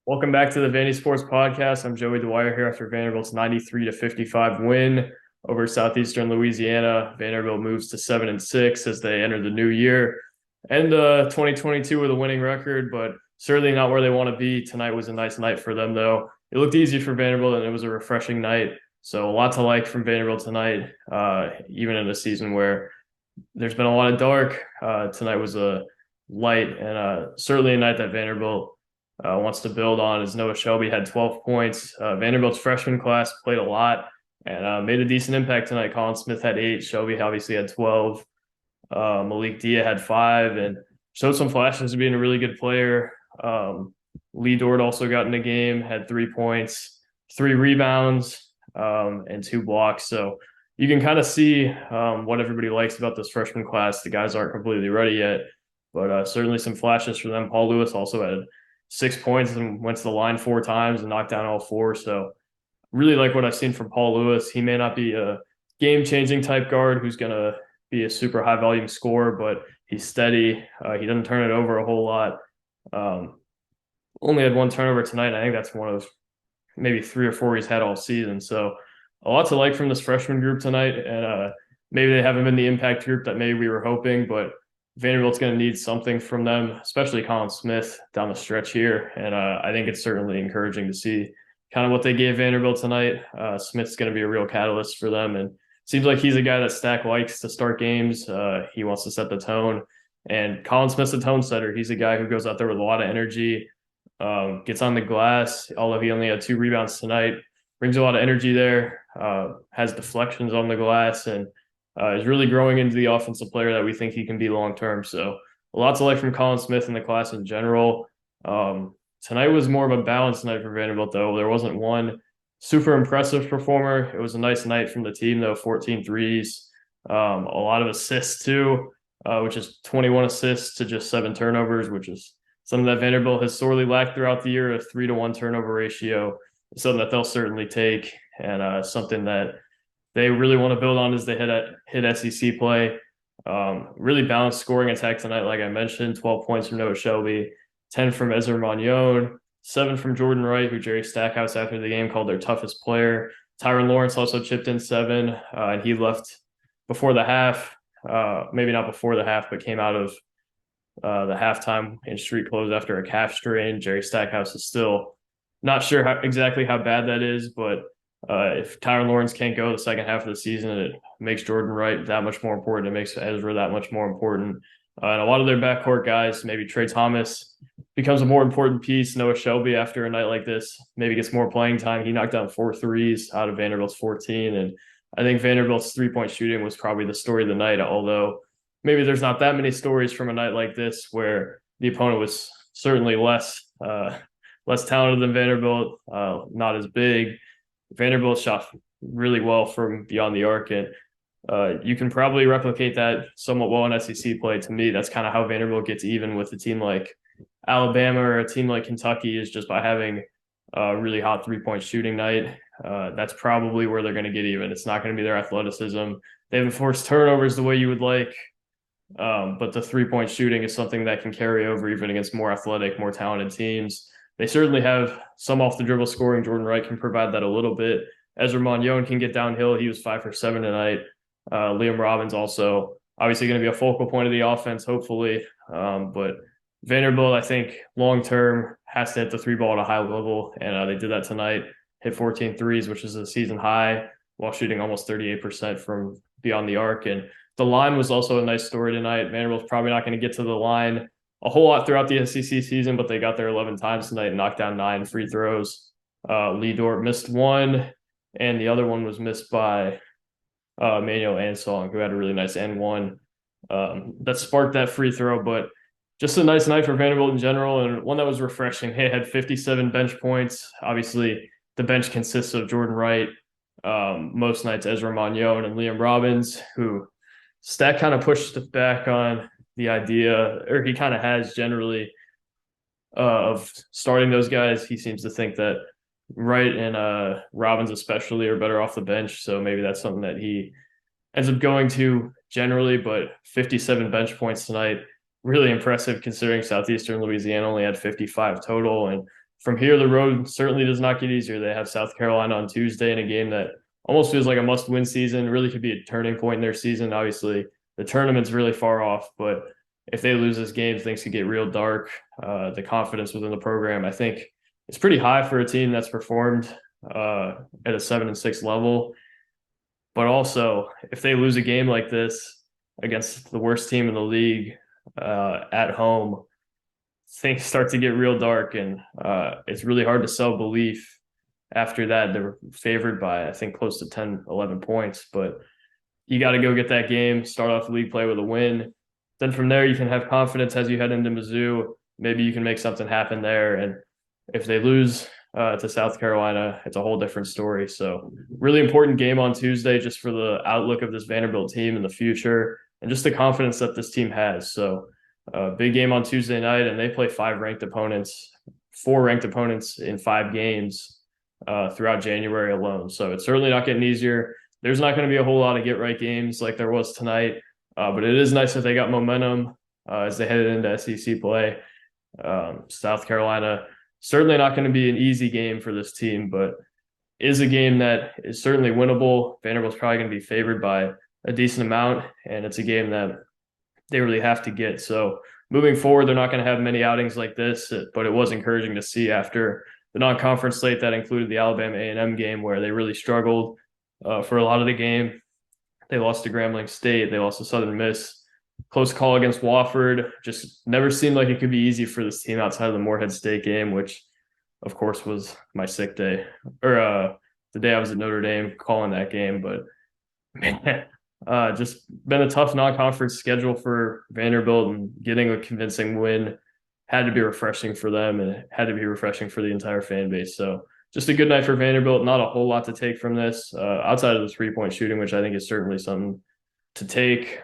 Welcome back to the Vandy Sports Podcast. I'm Joey Dwyer here after Vanderbilt's 93-55 win over Southeastern Louisiana. Vanderbilt moves to 7-6 as they enter the new year and 2022 with a winning record, but certainly not where they want to be. Tonight was a nice night for them, though. It looked easy for Vanderbilt and it was a refreshing night. So a lot to like from Vanderbilt tonight, even in a season where there's been a lot of dark. Tonight was a light and certainly a night that Vanderbilt wants to build on. As Noah Shelby had 12 points. Vanderbilt's freshman class played a lot and made a decent impact tonight. Colin Smith had 8. Shelby obviously had 12. Malik Dia had 5 and showed some flashes of being a really good player. Lee Dort also got in the game, had 3 points, 3 rebounds, and 2 blocks. So you can kind of see what everybody likes about this freshman class. The guys aren't completely ready yet, but certainly some flashes for them. Paul Lewis also had 6 points and went to the line 4 times and knocked down all 4. So really like what I've seen from Paul Lewis. He may not be a game-changing type guard who's going to be a super high-volume scorer, but he's steady. He doesn't turn it over a whole lot. Only had 1 turnover tonight. I think that's one of maybe 3 or 4 he's had all season. So a lot to like from this freshman group tonight. And maybe they haven't been the impact group that maybe we were hoping, but Vanderbilt's going to need something from them, especially Colin Smith down the stretch here. And I think it's certainly encouraging to see kind of what they gave Vanderbilt tonight. Smith's going to be a real catalyst for them. And seems like he's a guy that Stack likes to start games. He wants to set the tone. And Colin Smith's a tone setter. He's a guy who goes out there with a lot of energy, gets on the glass, although he only had 2 rebounds tonight, brings a lot of energy there, has deflections on the glass, and is really growing into the offensive player that we think he can be long term. So a lot to like from Colin Smith in the class in general. Tonight was more of a balanced night for Vanderbilt, though. There wasn't one super impressive performer. It was a nice night from the team, though. 14 threes, a lot of assists too, which is 21 assists to just 7 turnovers, which is something that Vanderbilt has sorely lacked throughout the year. A 3-to-1 turnover ratio is something that they'll certainly take, and something that they really want to build on as they hit SEC play. Really balanced scoring attack tonight, like I mentioned. 12 points from Noah Shelby, 10 from Ezra Magnon, 7 from Jordan Wright, who Jerry Stackhouse after the game called their toughest player. Tyron Lawrence also chipped in 7, and he left before the half. Maybe not before the half, but came out of the halftime in street clothes after a calf strain. Jerry Stackhouse is still not sure exactly how bad that is, but if Tyron Lawrence can't go the second half of the season, it makes Jordan Wright that much more important. It makes Ezra that much more important. And a lot of their backcourt guys, maybe Trey Thomas becomes a more important piece. Noah Shelby, after a night like this, maybe gets more playing time. He knocked down 4 threes out of Vanderbilt's 14. And I think Vanderbilt's 3-point shooting was probably the story of the night, although maybe there's not that many stories from a night like this where the opponent was certainly less talented than Vanderbilt, not as big. Vanderbilt shot really well from beyond the arc, and you can probably replicate that somewhat well in SEC play. To me, that's kind of how Vanderbilt gets even with a team like Alabama or a team like Kentucky, is just by having a really hot 3-point shooting night. That's probably where they're going to get even. It's not going to be their athleticism. They haven't forced turnovers the way you would like, but the 3-point shooting is something that can carry over even against more athletic, more talented teams. They certainly have some off the dribble scoring. Jordan Wright can provide that a little bit. Ezra Magnon can get downhill. He was 5 for 7 tonight. Liam Robbins also obviously going to be a focal point of the offense, hopefully. But Vanderbilt, I think, long term has to hit the 3 ball at a high level, and they did that tonight. Hit 14 threes, which is a season high, while shooting almost 38% from beyond the arc. And the line was also a nice story tonight. Vanderbilt's probably not going to get to the line a whole lot throughout the SEC season, but they got there 11 times tonight and knocked down 9 free throws. Lee Dort missed 1, and the other one was missed by Manuel Ansong, who had a really nice N1 that sparked that free throw. But just a nice night for Vanderbilt in general, and one that was refreshing. Hey, had 57 bench points. Obviously, the bench consists of Jordan Wright, most nights Ezra Magnon and Liam Robbins, who Stack kind of pushed back on the idea, or he kind of has generally, of starting those guys. He seems to think that Wright and Robbins especially are better off the bench, so maybe that's something that he ends up going to generally. But 57 bench points tonight, really impressive considering Southeastern Louisiana only had 55 total, and from here, the road certainly does not get easier. They have South Carolina on Tuesday in a game that almost feels like a must-win season. Really could be a turning point in their season. Obviously, the tournament's really far off, but if they lose this game, things could get real dark. The confidence within the program, I think, is pretty high for a team that's performed at a 7-6 level. But also, if they lose a game like this against the worst team in the league at home, things start to get real dark, and it's really hard to sell belief after that. They were favored by, I think, close to 10, 11 points, but you got to go get that game, start off league play with a win. Then from there, you can have confidence as you head into Mizzou. Maybe you can make something happen there. And if they lose to South Carolina, it's a whole different story. So really important game on Tuesday just for the outlook of this Vanderbilt team in the future and just the confidence that this team has. So big game on Tuesday night, and they play four ranked opponents in 5 games throughout January alone. So it's certainly not getting easier. There's not going to be a whole lot of get-right games like there was tonight, but it is nice that they got momentum as they headed into SEC play. South Carolina, certainly not going to be an easy game for this team, but is a game that is certainly winnable. Vanderbilt's probably going to be favored by a decent amount, and it's a game that they really have to get. So moving forward, they're not going to have many outings like this, but it was encouraging to see after the non-conference slate that included the Alabama A&M game where they really struggled for a lot of the game. They lost to Grambling State. They lost to Southern Miss. Close call against Wofford. Just never seemed like it could be easy for this team outside of the Morehead State game, which, of course, was my sick day. Or the day I was at Notre Dame calling that game. But, man, just been a tough non-conference schedule for Vanderbilt, and getting a convincing win had to be refreshing for them, and it had to be refreshing for the entire fan base. So just a good night for Vanderbilt. Not a whole lot to take from this outside of the 3-point shooting, which I think is certainly something to take.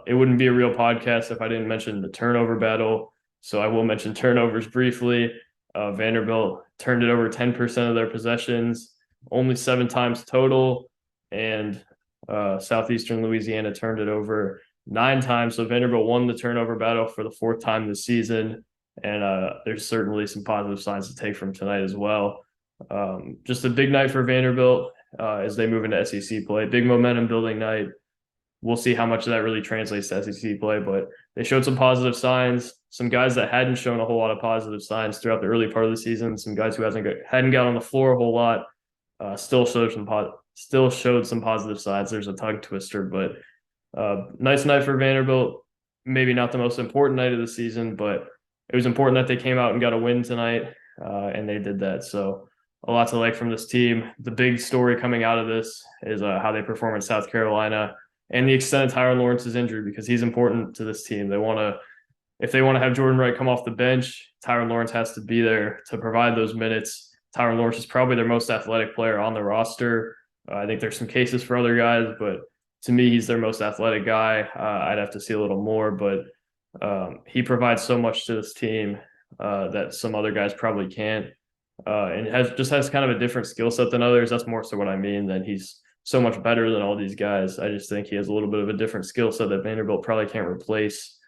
It wouldn't be a real podcast if I didn't mention the turnover battle. So I will mention turnovers briefly. Vanderbilt turned it over 10% of their possessions, only 7 times total, and Southeastern Louisiana turned it over 9 times. So Vanderbilt won the turnover battle for the 4th time this season, and there's certainly some positive signs to take from tonight as well. Just a big night for Vanderbilt as they move into SEC play. Big momentum building night. We'll see how much of that really translates to SEC play, but they showed some positive signs. Some guys that hadn't shown a whole lot of positive signs throughout the early part of the season. Some guys who hadn't got on the floor a whole lot still showed some positive signs. There's a tongue twister, but nice night for Vanderbilt. Maybe not the most important night of the season, but it was important that they came out and got a win tonight, and they did that. So a lot to like from this team. The big story coming out of this is how they perform in South Carolina and the extent of Tyron Lawrence's injury, because he's important to this team. If they want to have Jordan Wright come off the bench, Tyron Lawrence has to be there to provide those minutes. Tyron Lawrence is probably their most athletic player on the roster. I think there's some cases for other guys, but to me, he's their most athletic guy. I'd have to see a little more, but he provides so much to this team that some other guys probably can't. And has kind of a different skill set than others. That's more so what I mean, than he's so much better than all these guys. I just think he has a little bit of a different skill set that Vanderbilt probably can't replace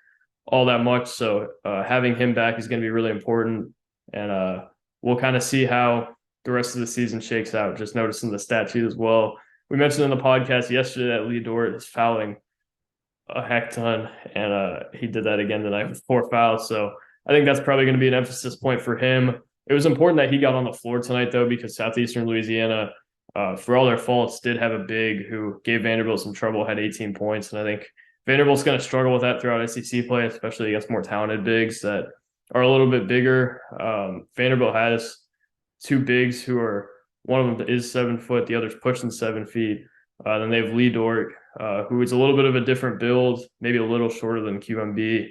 all that much. So having him back is going to be really important. And we'll kind of see how the rest of the season shakes out. Just noticing the stat sheet as well. We mentioned in the podcast yesterday that Lee Dort is fouling a heck ton, and he did that again tonight with 4 fouls. So I think that's probably going to be an emphasis point for him. It was important that he got on the floor tonight, though, because Southeastern Louisiana, for all their faults, did have a big who gave Vanderbilt some trouble, had 18 points. And I think Vanderbilt's going to struggle with that throughout SEC play, especially against more talented bigs that are a little bit bigger. Vanderbilt has 2 bigs who are, one of them is 7 foot, the other's pushing 7 feet. Then they have Lee Dort, who is a little bit of a different build, maybe a little shorter than QMB,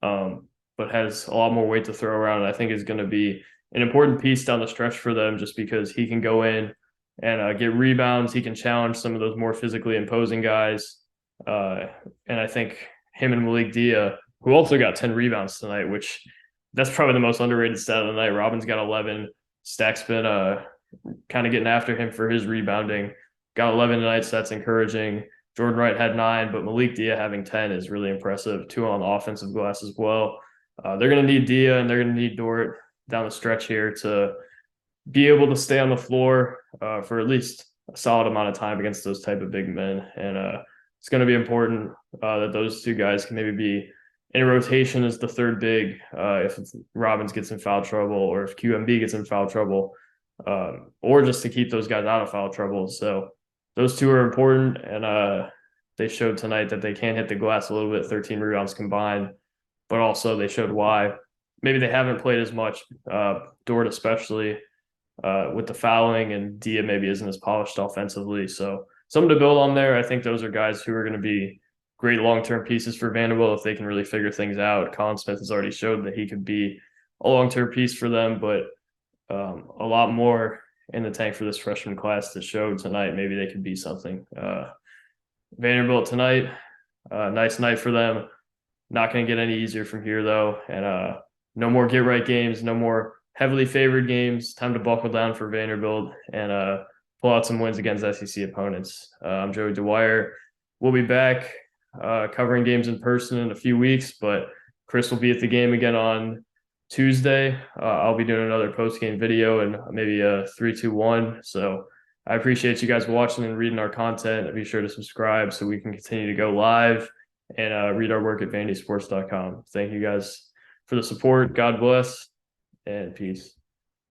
but has a lot more weight to throw around. And I think is going to be an important piece down the stretch for them, just because he can go in and get rebounds. He can challenge some of those more physically imposing guys. And I think him and Malik Dia, who also got 10 rebounds tonight, which that's probably the most underrated stat of the night. Robin's got 11. Stack's been kind of getting after him for his rebounding. Got 11 tonight, so that's encouraging. Jordan Wright had 9, but Malik Dia having 10 is really impressive. 2 on the offensive glass as well. They're going to need Dia, and they're going to need Dort down the stretch here to be able to stay on the floor for at least a solid amount of time against those type of big men. And it's going to be important that those two guys can maybe be in a rotation as the third big if Robbins gets in foul trouble or if QMB gets in foul trouble, or just to keep those guys out of foul trouble. So those two are important, and they showed tonight that they can hit the glass a little bit, 13 rebounds combined, but also they showed why. Maybe they haven't played as much, Dort especially, with the fouling, and Dia maybe isn't as polished offensively. So something to build on there. I think those are guys who are going to be great long-term pieces for Vanderbilt if they can really figure things out. Colin Smith has already showed that he could be a long-term piece for them, but a lot more in the tank for this freshman class to show tonight. Maybe they could be something. Vanderbilt tonight, nice night for them. Not going to get any easier from here, though. And no more get-right games, no more heavily favored games. Time to buckle down for Vanderbilt and pull out some wins against SEC opponents. I'm Joey Dwyer. We'll be back covering games in person in a few weeks, but Chris will be at the game again on Tuesday. I'll be doing another post-game video and maybe a 3-2-1. So I appreciate you guys watching and reading our content. Be sure to subscribe so we can continue to go live and read our work at vandysports.com. Thank you guys for the support. God bless and peace.